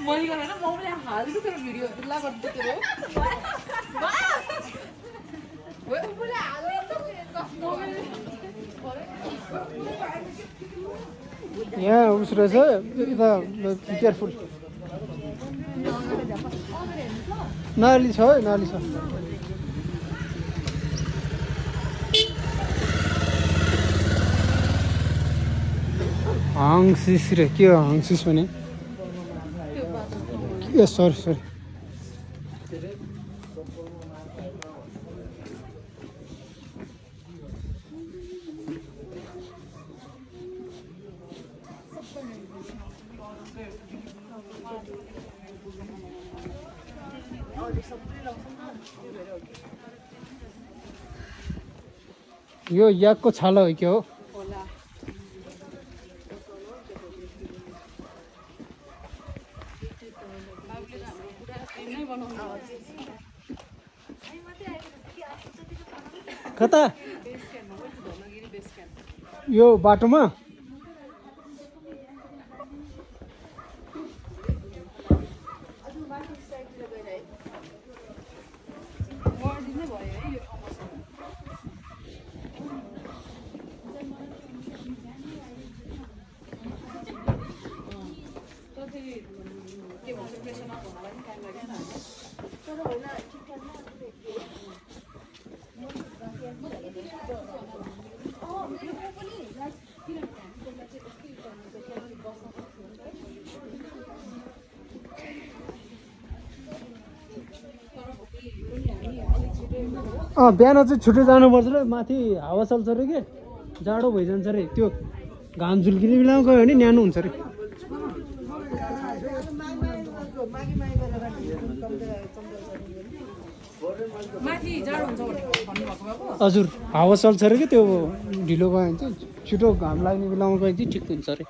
मैले गरेन मम्मीले हाल्दै थियो भिडियो दुल्ला गर्दै थियो यहाँ उस रहेछ यता केयरफुल नाली छ है नाली छ हाङसिस रे के हो हाङसिस भने ए सरी यो याकको छाला हो क्या हो कता यो बाटोमा बिहान चाहिँ छिटो जानुपर्छ र माथि हावा चल्छ अरे के जाडो भइजान्छ अरे त्यो घाम झुल्किने बेलामा गयो भने न्यानो हुन्छ अरे हजुर हावा चल्छ अरे कि त्यो ढिलो गयो भने चाहिँ छिटो घाम लाग्ने बेलामा गयो चाहिँ ठिक हुन्छ अरे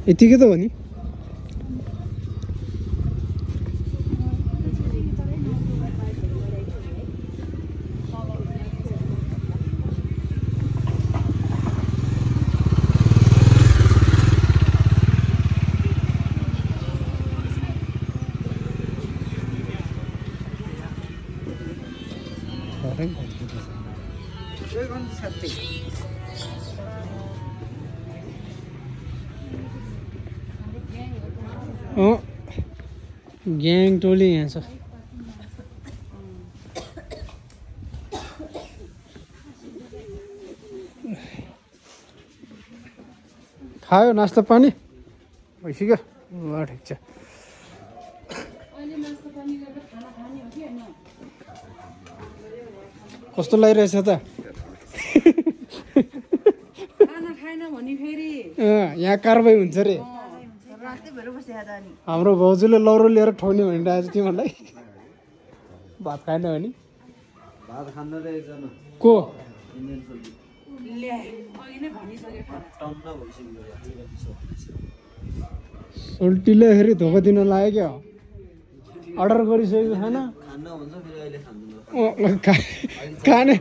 यतिकै त हो नि ग्याङ टोली यहाँ छ खायो नास्ता पानी भइसक्यो ल ठिक छ कस्तो लागिरहेछ त यहाँ कारबाही हुन्छ रे हाम्रो भाउजूले लौरो लिएर ठोक्ने भनिरहेको छ तिमीहरूलाई भात खाएन भने को सोल्टीले फेरि धोका दिन लाग्यो क्या अर्डर गरिसकेको खाना खाने